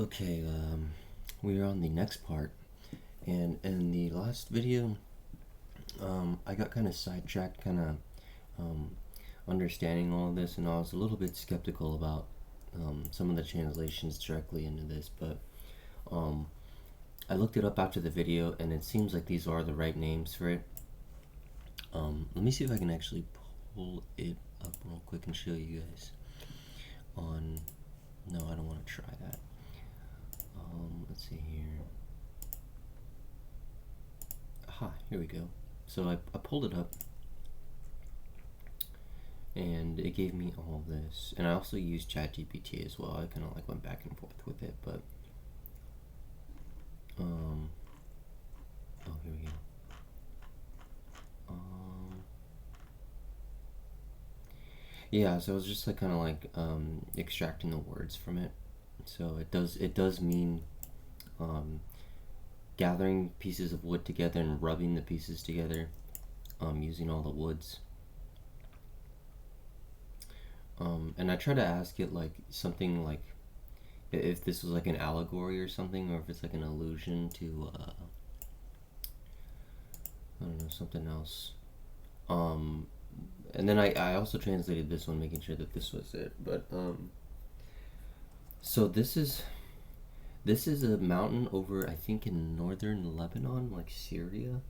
Okay, we are on the next part, and in the last video, I got kind of sidetracked, kind of understanding all of this, and I was a little bit skeptical about some of the translations directly into this, but um, I looked it up after the video, and it seems like these are the right names for it. Let me see if I can actually pull it up real quick and show you guys on. No, I don't want to try that. Let's see here. Aha, here we go. So I pulled it up, and it gave me all this. And I also used ChatGPT as well. I kind of like went back and forth with it, but oh, here we go. Yeah, so I was just like kind of like extracting the words from it. So it does mean gathering pieces of wood together and rubbing the pieces together using all the woods. And I try to ask it like something like if this was like an allegory or something, or if it's like an allusion to I don't know, something else. And then I also translated this one, making sure that this was it. But so this is a mountain over, I think, in northern Lebanon, like Syria.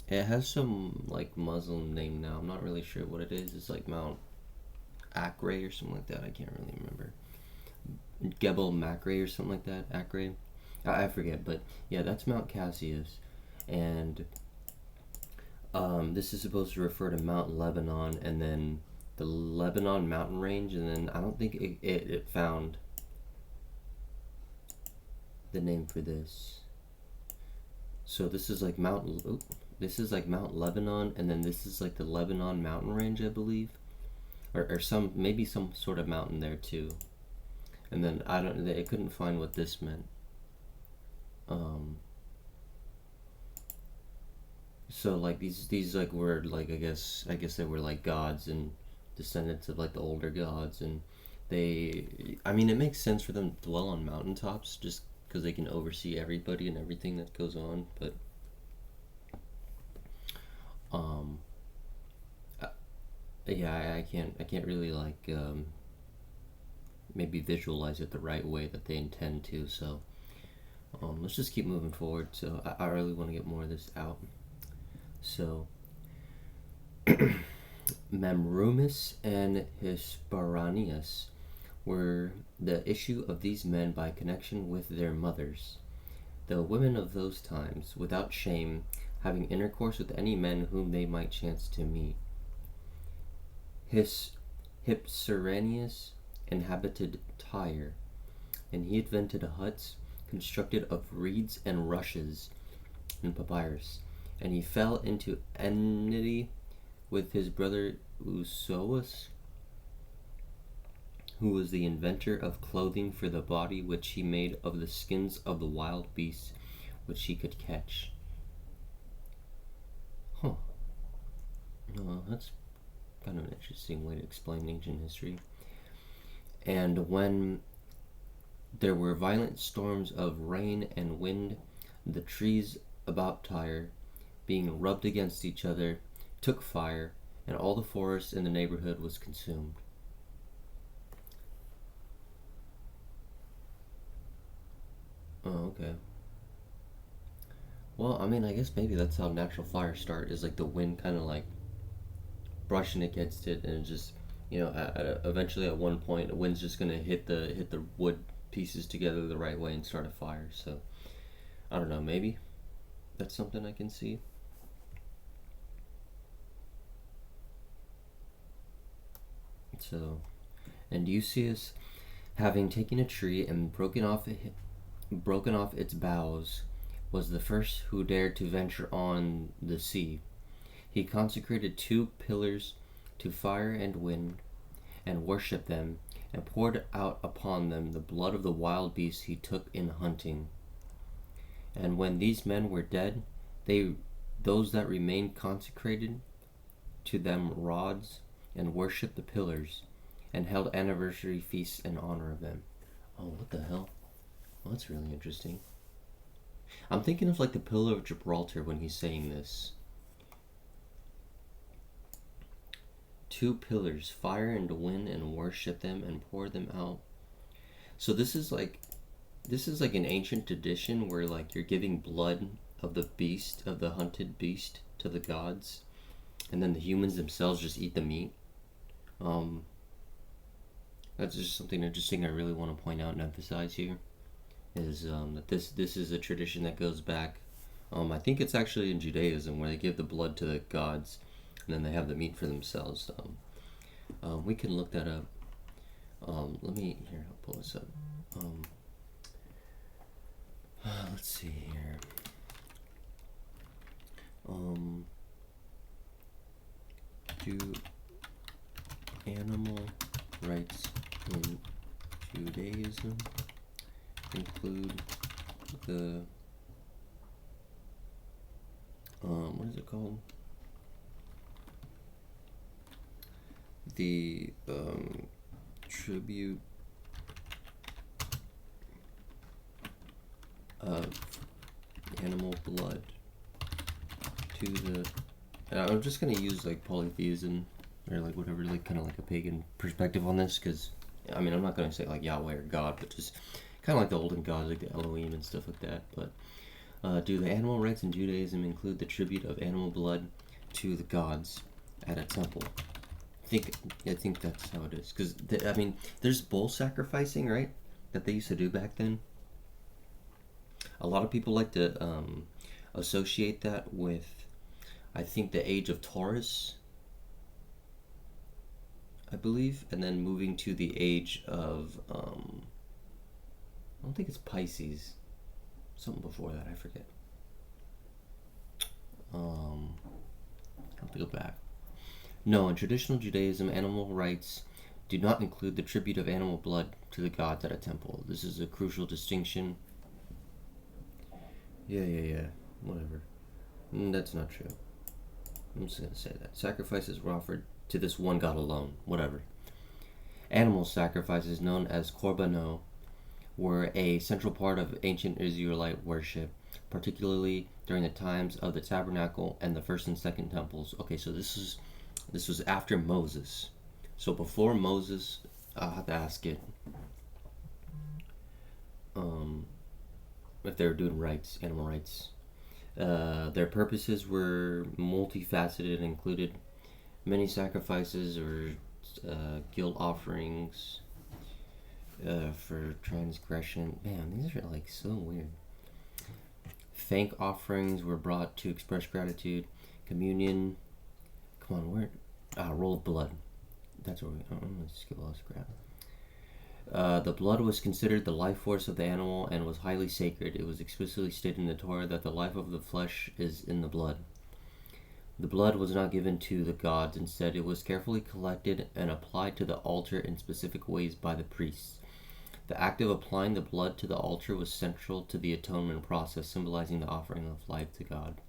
It has some like Muslim name now. I'm not really sure what it is. It's like Mount Acre or something like that. I can't really remember. Gebel Makre or something like that. Acre. I forget, but yeah, that's Mount Cassius, and this is supposed to refer to Mount Lebanon, and then the Lebanon mountain range, and then I don't think it found the name for this. So this is like this is like Mount Lebanon, and then this is like the Lebanon mountain range, I believe, or some maybe some sort of mountain there too. And then it couldn't find what this meant. So like these like were like I guess they were like gods and descendants of like the older gods, and I mean it makes sense for them to dwell on mountaintops just because they can oversee everybody and everything that goes on, but um yeah, I can't really like maybe visualize it the right way that they intend to, so let's just keep moving forward. So I really want to get more of this out. So Mamrumus and Hesperanius were the issue of these men by connection with their mothers, the women of those times, without shame, having intercourse with any men whom they might chance to meet. Hypsiranius inhabited Tyre, and he invented huts constructed of reeds and rushes and papyrus, and he fell into enmity with his brother Usoas, who was the inventor of clothing for the body, which he made of the skins of the wild beasts which he could catch. Huh. That's kind of an interesting way to explain ancient history. And when there were violent storms of rain and wind, the trees about Tyre, being rubbed against each other, took fire, and all the forest in the neighborhood was consumed. Oh, okay. Well, I mean, I guess maybe that's how natural fires start, is like the wind kind of like brushing against it, and it just, eventually at one point, the wind's just gonna hit the wood pieces together the right way and start a fire. So I don't know, maybe that's something I can see. So, and Euseus, having taken a tree and broken off its boughs, was the first who dared to venture on the sea. He consecrated 2 pillars to fire and wind, and worshipped them, and poured out upon them the blood of the wild beasts he took in hunting. And when these men were dead, those that remained consecrated to them rods, and worshipped the pillars, and held anniversary feasts in honor of them. Oh, what the hell? Well, that's really interesting. I'm thinking of like the Pillar of Gibraltar when he's saying this. 2 pillars, fire and wind, and worship them and pour them out. So this is like an ancient tradition where like you're giving blood of the beast, of the hunted beast, to the gods, and then the humans themselves just eat the meat. That's just something interesting I really want to point out and emphasize here, is that this is a tradition that goes back. I think it's actually in Judaism where they give the blood to the gods, and then they have the meat for themselves. We can look that up. I'll pull this up. Let's see here. Do animal rights in Judaism include the what is it called? The tribute of animal blood to the. I'm just gonna use like polytheism or like whatever, like kind of like a pagan perspective on this, because I mean I'm not gonna say like Yahweh or God, but just kind of like the olden gods like the Elohim and stuff like that. But do the animal rites in Judaism include the tribute of animal blood to the gods at a temple? I think that's how it is, because I mean there's bull sacrificing, right, that they used to do back then. A lot of people like to associate that with, I think, the age of Taurus, I believe, and then moving to the age of I don't think it's Pisces, something before that, I forget. I'll have to go back. No, in traditional Judaism, animal rites do not include the tribute of animal blood to the gods at a temple. This is a crucial distinction. Yeah. Whatever. That's not true. I'm just going to say that. Sacrifices were offered to this one god alone. Whatever. Animal sacrifices, known as korbanot, were a central part of ancient Israelite worship, particularly during the times of the tabernacle and the first and second temples. Okay, so this was after Moses. So before Moses, I'll have to ask it if they were doing rites, animal rites. Their purposes were multifaceted and included many sacrifices or guilt offerings for transgression. Man, these are like so weird. Thank offerings were brought to express gratitude. Communion. Come on, where? Roll of blood. That's where I'm gonna skip all this crap. The blood was considered the life force of the animal and was highly sacred. It was explicitly stated in the Torah that the life of the flesh is in the blood. The blood was not given to the gods. Instead, it was carefully collected and applied to the altar in specific ways by the priests. The act of applying the blood to the altar was central to the atonement process, symbolizing the offering of life to God.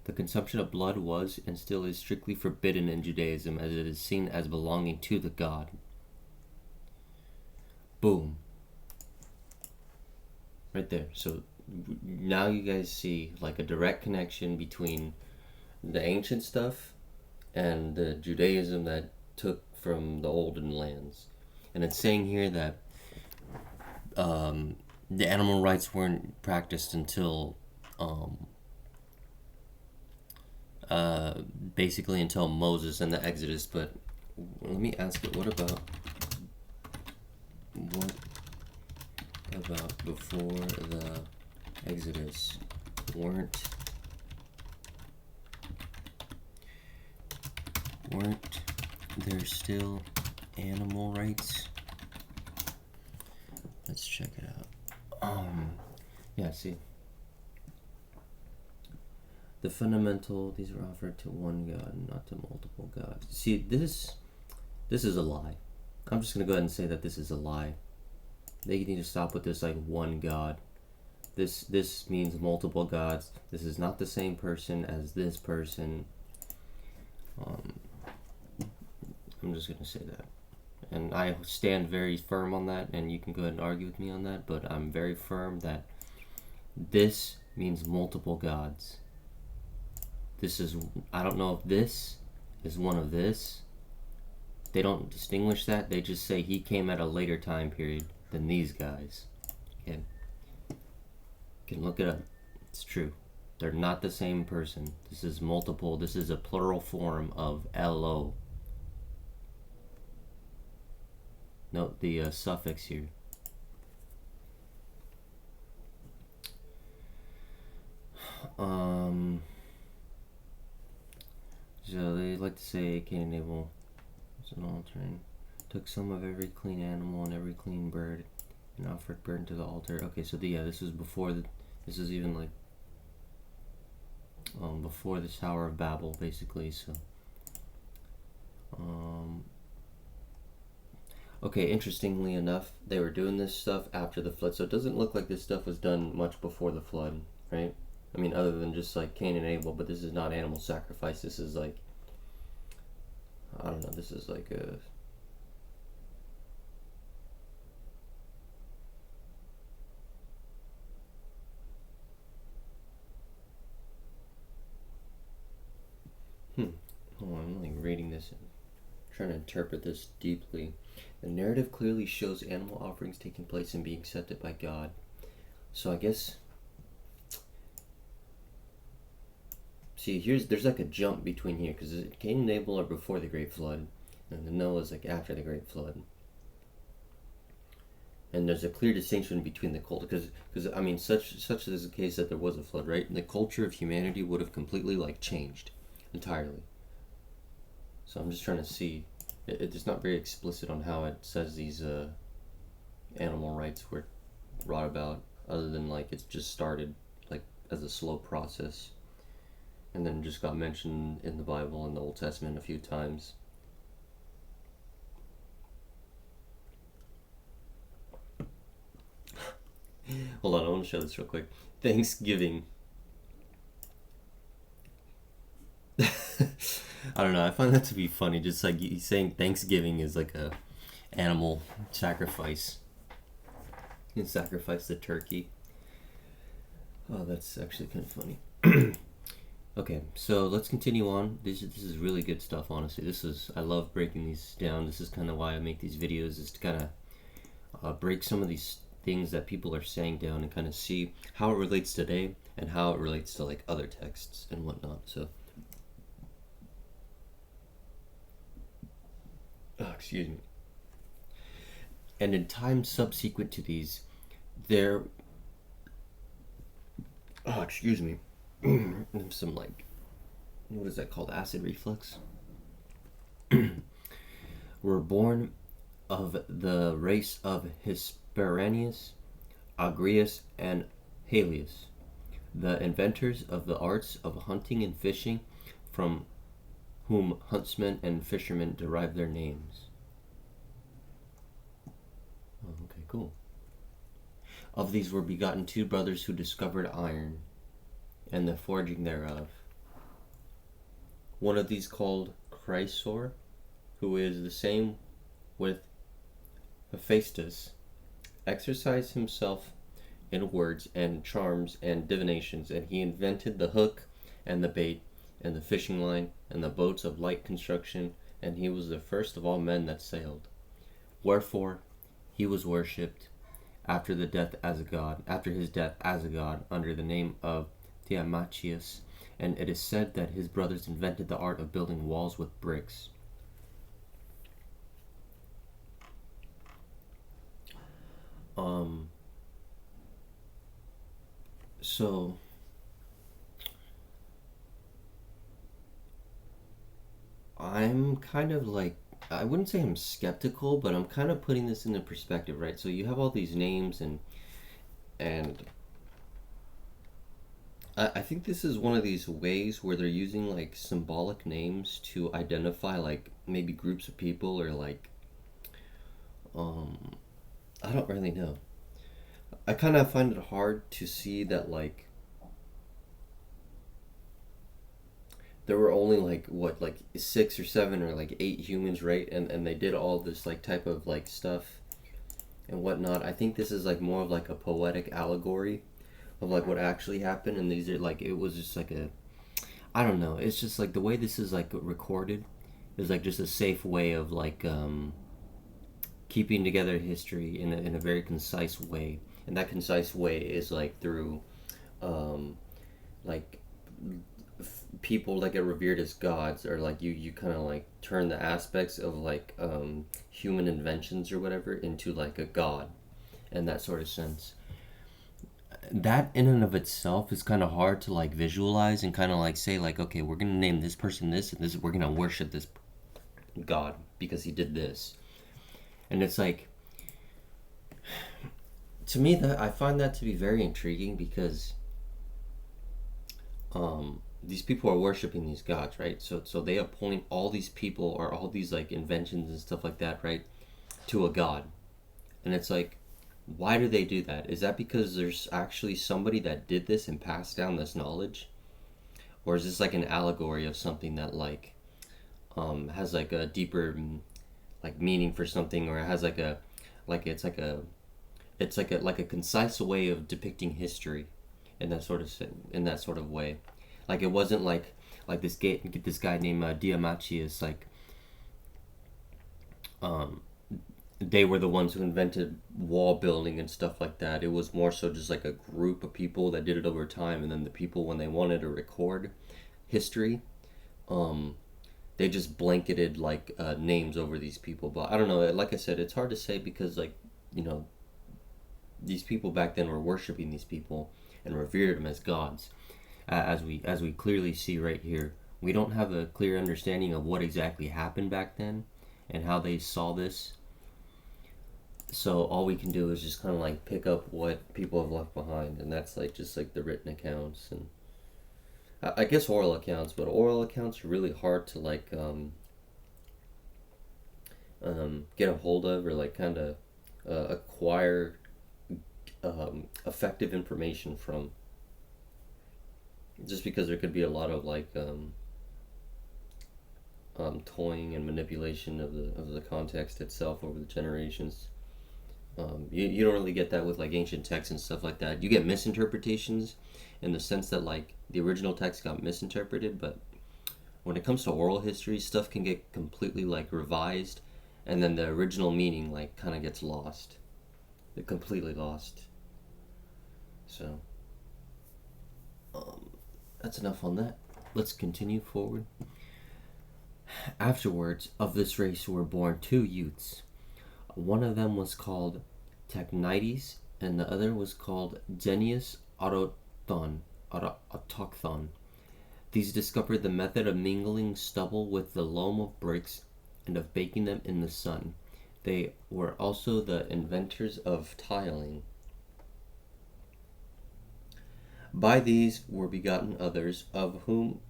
The consumption of blood was and still is strictly forbidden in Judaism, as it is seen as belonging to the god. Boom. Right there. So now you guys see like a direct connection between the ancient stuff and the Judaism that took from the olden lands. And it's saying here that the animal rights weren't practiced until basically until Moses and the Exodus. But let me ask it, what about before the Exodus? Weren't there still animal rights? Let's check it out. Yeah, see. The fundamental, these were offered to one God, not to multiple gods. See, this is a lie. I'm just going to go ahead and say that this is a lie. They need to stop with this like one God. This means multiple gods. This is not the same person as this person. I'm just going to say that. and I stand very firm on that, and you can go ahead and argue with me on that, but I'm very firm that this means multiple gods. This is, I don't know if this is one of this. They don't distinguish that. They just say he came at a later time period than these guys. Okay. You can look it up. It's true. They're not the same person. This is multiple. This is a plural form of LO. Note the suffix here. So they like to say Cain and Abel was an altering. Took some of every clean animal and every clean bird and offered burnt to the altar. Okay, so this was before this is even like before the Tower of Babel, basically. So okay, interestingly enough, they were doing this stuff after the flood, so it doesn't look like this stuff was done much before the flood, right? I mean, other than just like Cain and Abel, but this is not animal sacrifice. This is like, I don't know, this is like a... Hold on, I'm like reading this and trying to interpret this deeply. The narrative clearly shows animal offerings taking place and being accepted by God. So I guess... See, there's like a jump between here, because Cain and Abel are before the Great Flood, and then Noah's like after the Great Flood. And there's a clear distinction between the culture, because I mean, such is the case that there was a flood, right? And the culture of humanity would have completely like changed entirely. So I'm just trying to see. It's not very explicit on how it says these animal rights were brought about, other than like it's just started like as a slow process. And then just got mentioned in the Bible and the Old Testament a few times. Hold on, I want to show this real quick. Thanksgiving. I don't know, I find that to be funny. Just like saying Thanksgiving is like a animal sacrifice. You can sacrifice the turkey. Oh, that's actually kind of funny. Okay, so let's continue on. This is really good stuff, honestly. I love breaking these down. This is kind of why I make these videos, is to kind of break some of these things that people are saying down and kind of see how it relates today and how it relates to like other texts and whatnot. So, excuse me. And in times subsequent to these, excuse me. Some like, what is that called? Acid reflux. Were born of the race of Hesperanius, Agrius, and Halius, the inventors of the arts of hunting and fishing, from whom huntsmen and fishermen derive their names. Oh, okay, cool. Of these were begotten two brothers who discovered iron and the forging thereof. One of these called Chrysor, who is the same with Hephaestus, exercised himself in words and charms and divinations, and he invented the hook and the bait and the fishing line and the boats of light construction, and he was the first of all men that sailed. Wherefore he was worshipped after his death as a god, under the name of Tiamachius, and it is said that his brothers invented the art of building walls with bricks. So I'm kind of like, I wouldn't say I'm skeptical, but I'm kind of putting this into perspective, right? So you have all these names, and I think this is one of these ways where they're using like symbolic names to identify like maybe groups of people, or like I don't really know. I kind of find it hard to see that like there were only like what, like 6 or 7 or like 8 humans, right? And they did all this like type of like stuff and whatnot. I think this is like more of like a poetic allegory of like what actually happened, and these are like, it was just like a, I don't know, it's just like the way this is like recorded is like just a safe way of like keeping together history in a very concise way, and that concise way is like through um, like people that get revered as gods, or like you kind of like turn the aspects of like human inventions or whatever into like a god, and that sort of sense. That in and of itself is kind of hard to like visualize and kind of like say like, okay, we're gonna name this person this, and this, we're gonna worship this god because he did this. And it's like, to me, that I find that to be very intriguing, because these people are worshiping these gods, right? So they appoint all these people or all these like inventions and stuff like that, right, to a god. And it's like, why do they do that? Is that because there's actually somebody that did this and passed down this knowledge? Or is this like an allegory of something that like has like a deeper like meaning for something, or it has like a, like it's like a concise way of depicting history in that sort of way. Like it wasn't like this guy named Diamachius, like um they were the ones who invented wall building and stuff like that. It was more so just like a group of people that did it over time, and then the people, when they wanted to record history, um they just blanketed like names over these people. But I don't know, like I said, it's hard to say, because like, you know, these people back then were worshiping these people and revered them as gods. As we clearly see right here, we don't have a clear understanding of what exactly happened back then and how they saw this. So all we can do is just kind of like pick up what people have left behind, and that's like just like the written accounts, and I guess oral accounts. But oral accounts are really hard to like get a hold of, or like kind of acquire effective information from, just because there could be a lot of like toying and manipulation of the context itself over the generations. You don't really get that with like ancient texts and stuff like that. You get misinterpretations in the sense that like the original text got misinterpreted, but when it comes to oral history, stuff can get completely like revised, and then the original meaning like kind of gets lost. It completely lost. So that's enough on that. Let's continue forward. Afterwards, of this race were born 2 youths. One of them was called Technites, and the other was called Genius Autochthon. These discovered the method of mingling stubble with the loam of bricks and of baking them in the sun. They were also the inventors of tiling. By these were begotten others, of whom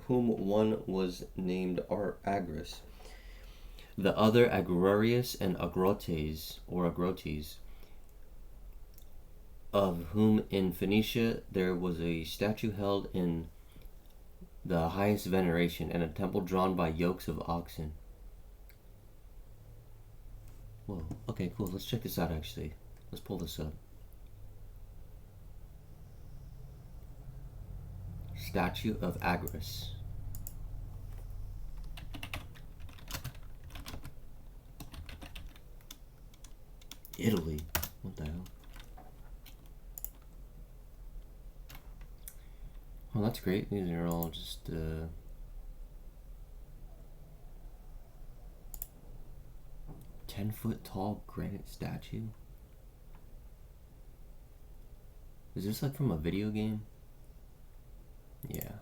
one was named Agris, the other Agrarius and Agrotes, of whom in Phoenicia there was a statue held in the highest veneration, and a temple drawn by yokes of oxen. Whoa, okay, cool. Let's check this out, actually. Let's pull this up. Statue of Agris. Italy. What the hell? Well, that's great. These are all just 10-foot tall granite statue. Is this like from a video game? Yeah.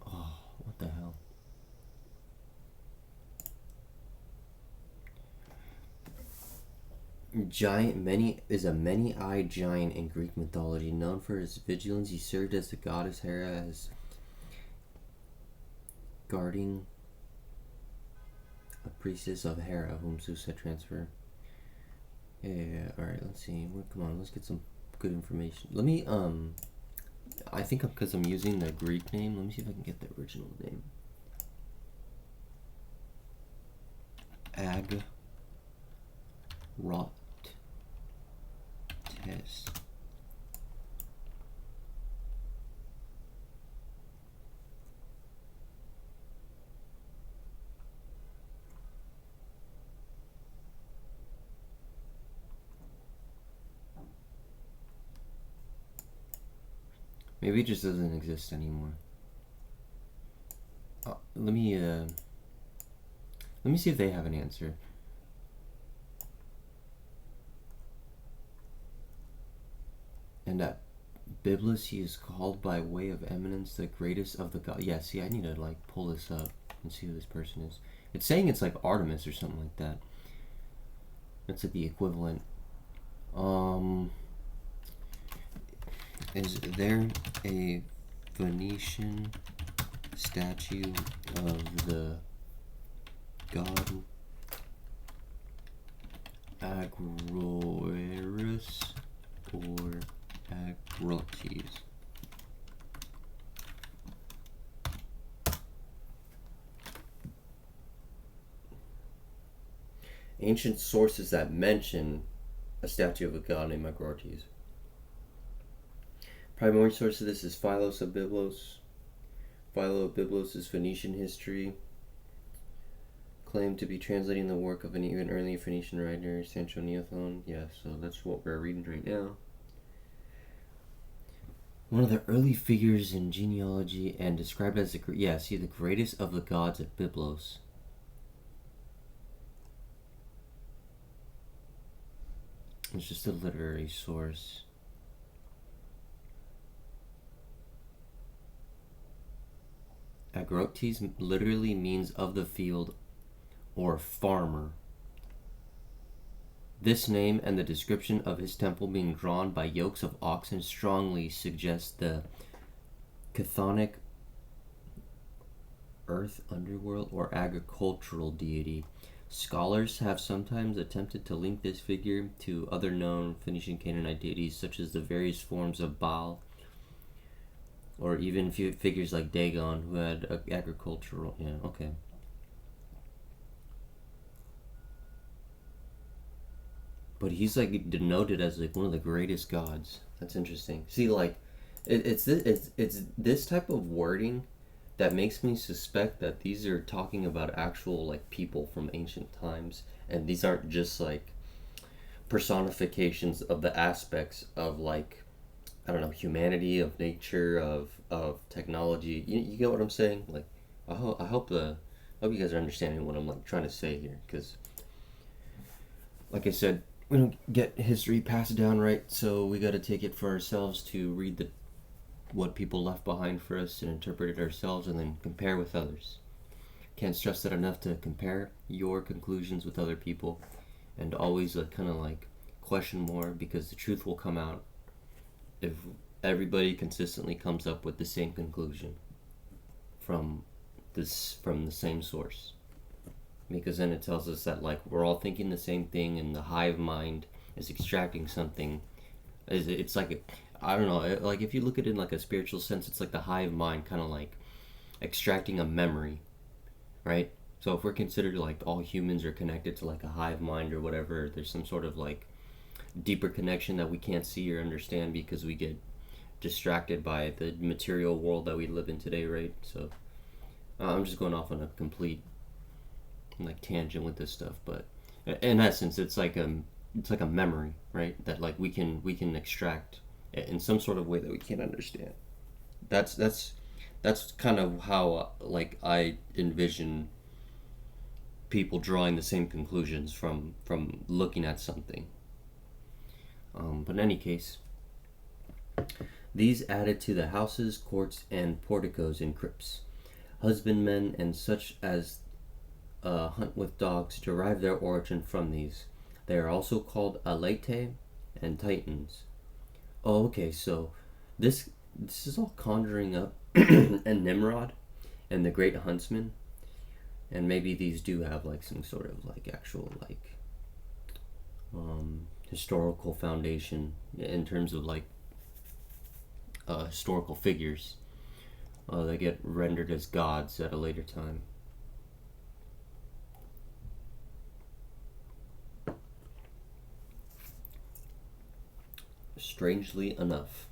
Oh, what the hell? A many-eyed giant in Greek mythology. Known for his vigilance, he served as the goddess Hera, as guarding a priestess of Hera, whom Zeus had transferred. Yeah. All right. Let's see. Come on. Let's get some good information. Let me I think because I'm using the Greek name, let me see if I can get the original name. Agrotes. Maybe it just doesn't exist anymore. Let me see if they have an answer. And that Biblos, he is called by way of eminence the greatest of the gods. Yeah, see, I need to like pull this up and see who this person is. It's saying it's like Artemis or something like that. That's like the equivalent. Is there a Phoenician statue of the god Agroeris or Agrotes? Ancient sources that mention a statue of a god named Agrotes. Primary source of this is Philos of Byblos. Philo of Byblos is Phoenician history, claimed to be translating the work of an even early Phoenician writer, Sancho Neothon. Yeah, so that's what we're reading right now. One of the early figures in genealogy and described as the greatest of the gods at Byblos. It's just a literary source. Agrotes literally means of the field or farmer. This name and the description of his temple being drawn by yokes of oxen strongly suggest the chthonic earth underworld or agricultural deity. Scholars have sometimes attempted to link this figure to other known Phoenician Canaanite deities such as the various forms of Baal, or even figures like Dagon, who had agricultural. Yeah, okay. But he's like denoted as like one of the greatest gods. That's interesting. See, like, it's this type of wording that makes me suspect that these are talking about actual like people from ancient times, and these aren't just like personifications of the aspects of like, I don't know, humanity, of nature, of technology. You get what I'm saying? Like, I hope you guys are understanding what I'm like trying to say here, because, like I said, we don't get history passed down right, so we got to take it for ourselves to read what people left behind for us and interpret it ourselves, and then compare with others. Can't stress that enough, to compare your conclusions with other people, and always kind of like question more, because the truth will come out if everybody consistently comes up with the same conclusion from the same source. Because then it tells us that like we're all thinking the same thing, and the hive mind is extracting something. It's like, I don't know, like if you look at it in like a spiritual sense, it's like the hive mind kind of like extracting a memory, right? So if we're considered like all humans are connected to like a hive mind or whatever, there's some sort of like deeper connection that we can't see or understand because we get distracted by the material world that we live in today, right? So I'm just going off on a complete like tangent with this stuff, but in essence it's like a memory, right, that like we can extract in some sort of way that we can't understand. That's kind of how like I envision people drawing the same conclusions from looking at something. But in any case, these added to the houses, courts, and porticos and crypts. Husbandmen and such as hunt with dogs derive their origin from these. They are also called Alete and Titans. Oh, okay, so this is all conjuring up and Nimrod and the great huntsman, and maybe these do have like some sort of like actual like historical foundation in terms of like historical figures that get rendered as gods at a later time. Strangely enough,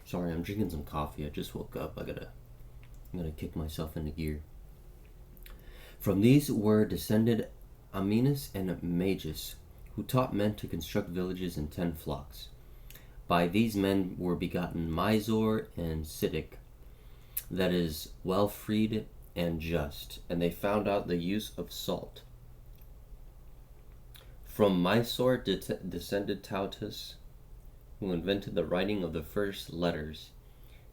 sorry, I'm drinking some coffee. I just woke up. I'm gonna kick myself into gear. From these were descended Amminus and Magus, who taught men to construct villages and tend flocks. By these men were begotten Misor and Siddiq, that is, well freed and just, and they found out the use of salt. From Misor descended Tautus, who invented the writing of the first letters.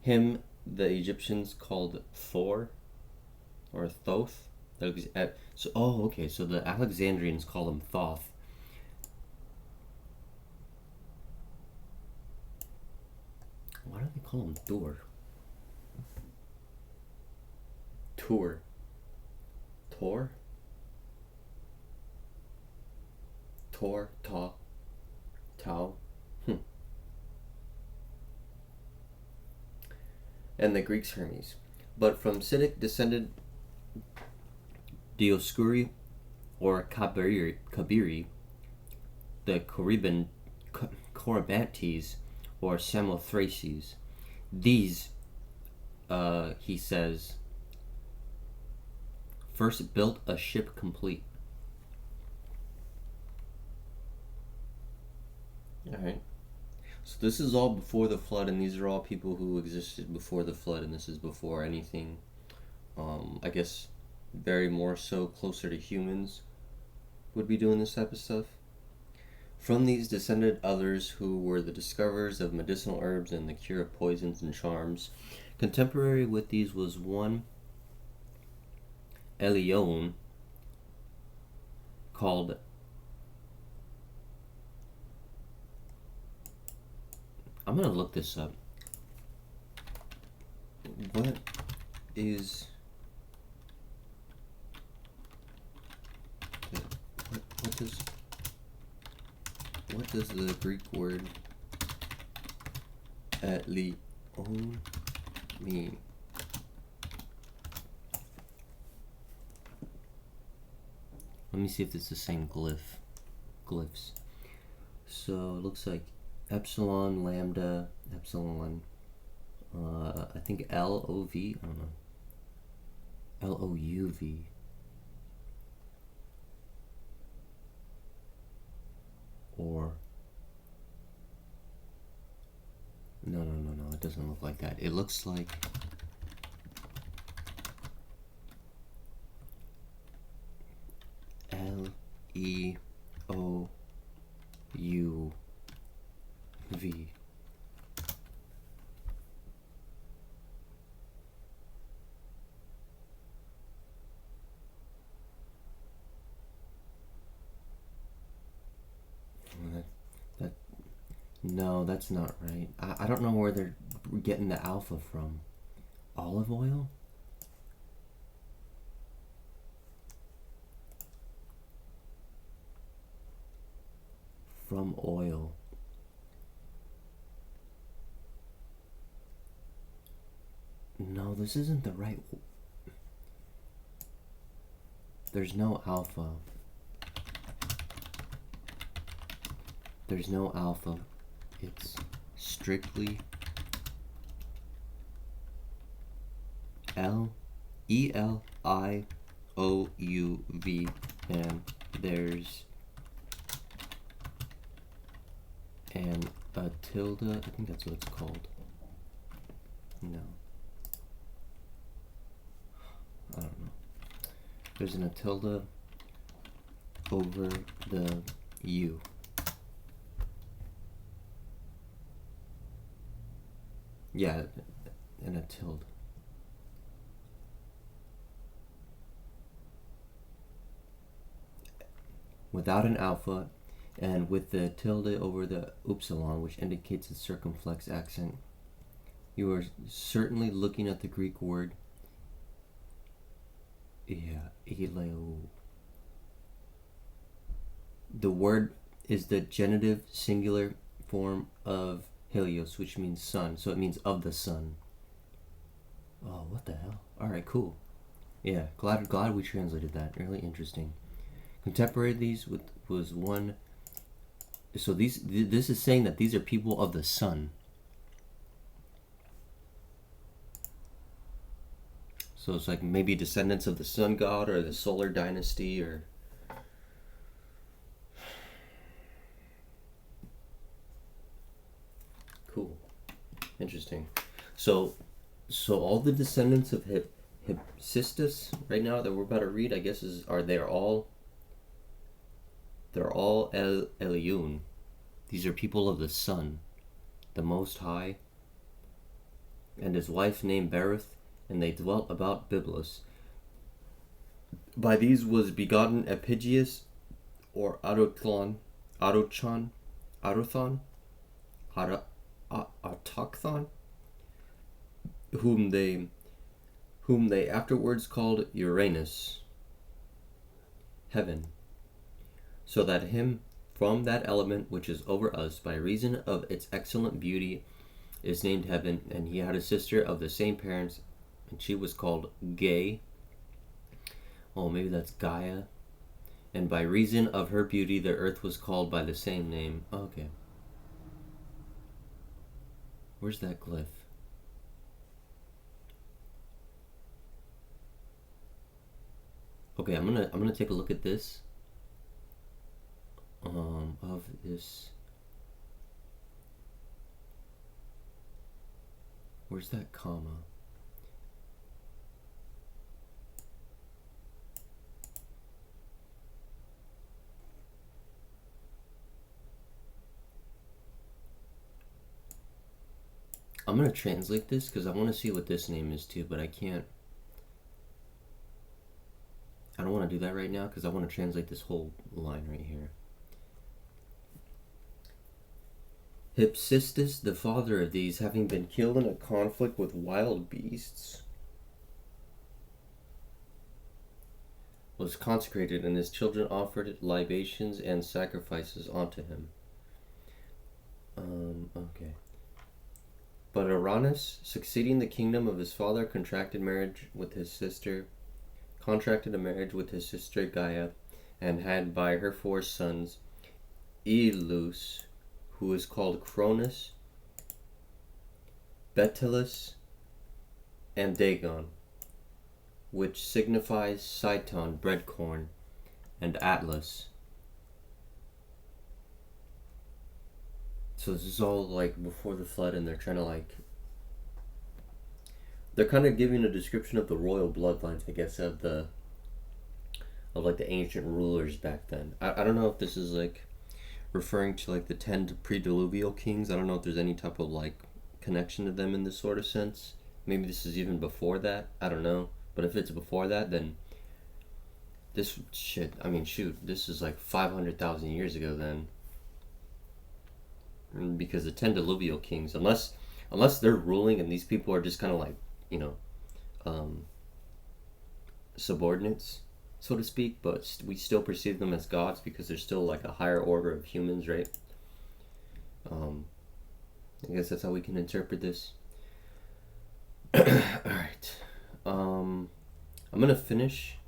Him the Egyptians called Thor, or Thoth. So the Alexandrians call him Thoth. Why do they call him Thor? Tor. Tor? Tor, Ta, Tau. And the Greeks Hermes. But from Siddiq descended Dioscuri or Kabiri, the Corybantes or Samothraces. These, he says, first built a ship complete. Alright. So this is all before the flood, and these are all people who existed before the flood, and this is before anything, I guess, very more so closer to humans would be doing this type of stuff. From these descended others who were the discoverers of medicinal herbs and the cure of poisons and charms. Contemporary with these was one Elion called I'm gonna look this up. What does the Greek word Elion mean? Let me see if it's the same glyphs. So it looks like epsilon, lambda, epsilon, I think L-O-V, I don't know, L-O-U-V. Or, no, it doesn't look like that. It looks like L-E-O-U-V. No, that's not right. I don't know where they're getting the alpha from. Olive oil? From oil. No, this isn't the right. There's no alpha. There's no alpha. It's strictly L-E-L-I-O-U-V, and there's a tilde. I think that's what it's called. No, I don't know. There's a tilde over the U. Yeah, and a tilde. Without an alpha, and with the tilde over the upsilon, which indicates a circumflex accent. You are certainly looking at the Greek word, eleo. The word is the genitive singular form of Helios, which means sun. So it means of the sun. Oh, what the hell? Alright, cool. Yeah, glad we translated that. Really interesting. Contemporary these was one. So this is saying that these are people of the sun. So it's like maybe descendants of the sun god or the solar dynasty or... Cool. Interesting. So all the descendants of Hephaestus right now that we're about to read, I guess, they're all Eliun. These are people of the sun, the Most High, and his wife named Berith, and they dwelt about Byblos. By these was begotten Epigeus, or Autochthon, whom they afterwards called Uranus, heaven, so that him from that element which is over us by reason of its excellent beauty is named heaven, and he had a sister of the same parents, and she was called Gaia. Oh, maybe that's Gaia. And by reason of her beauty the earth was called by the same name. Okay. Where's that glyph? Okay, I'm gonna take a look at this. Of this. Where's that comma? I'm gonna translate this because I want to see what this name is too, but I can't. I don't want to do that right now because I want to translate this whole line right here. Hephaestus, the father of these, having been killed in a conflict with wild beasts, was consecrated, and his children offered libations and sacrifices unto him. Okay. But Uranus, succeeding the kingdom of his father, contracted a marriage with his sister Gaia, and had by her 4 sons, Elus, who is called Cronus, Betulus, and Dagon, which signifies Seiton, bread corn, and Atlas. So this is all like before the flood, and they're trying to they're kind of giving a description of the royal bloodlines, I guess, of the ancient rulers back then. I don't know if this is referring to the 10 pre-diluvial kings. I don't know if there's any type of connection to them in this sort of sense. Maybe this is even before that. I don't know. But if it's before that, then this shit, I mean, shoot, this is 500,000 years ago then. Because the 10 diluvial kings, unless they're ruling and these people are just kind of subordinates, so to speak, but we still perceive them as gods because they're still a higher order of humans, right? I guess that's how we can interpret this. Alright. I'm gonna finish.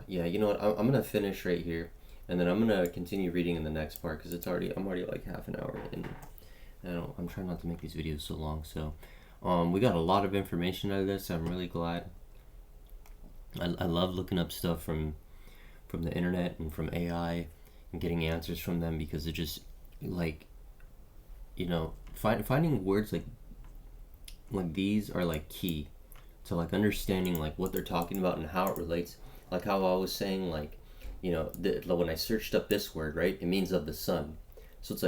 Yeah, you know what? I'm gonna finish right here, and then I'm gonna continue reading in the next part because I'm already half an hour in. I'm trying not to make these videos so long, so we got a lot of information out of this. I'm really glad. I love looking up stuff from the internet and from AI and getting answers from them, because it just finding words like these are key to understanding what they're talking about and how it relates. Like how I was saying, when I searched up this word, right, it means of the sun. So it's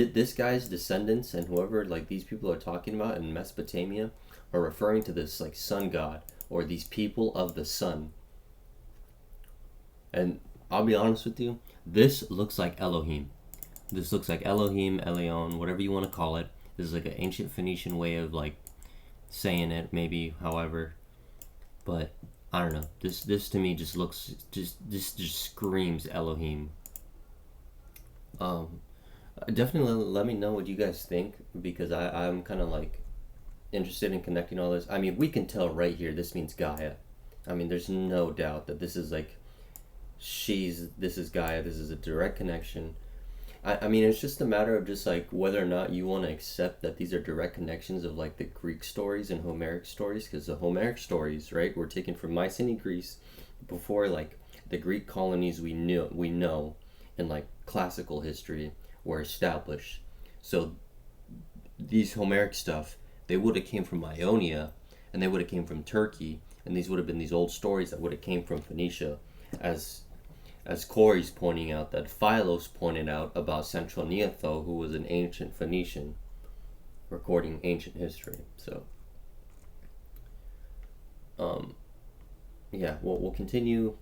this guy's descendants and whoever these people are talking about in Mesopotamia are referring to this sun god, or these people of the sun. And I'll be honest with you, this looks like Elohim. This looks like Elohim, Elion, whatever you want to call it. This is an ancient Phoenician way of saying it, maybe, however. But I don't know. This to me just looks just screams Elohim. Definitely let me know what you guys think, because I'm kind of like interested in connecting all this. I mean, we can tell right here this means Gaia. I mean, there's no doubt that this is like this is Gaia. This is a direct connection. I mean, it's just a matter of just like whether or not you want to accept that these are direct connections of like the Greek stories and Homeric stories, because the Homeric stories, right, were taken from Mycenaean Greece before like the Greek colonies we know in like classical history were established. So these Homeric stuff, they would have came from Ionia, and they would have came from Turkey, and these would have been these old stories that would have came from Phoenicia, as Cory's pointing out, that Philos pointed out about Central Neotho, who was an ancient Phoenician, recording ancient history. So, yeah, we'll continue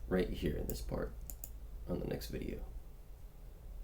right here in this part on the next video.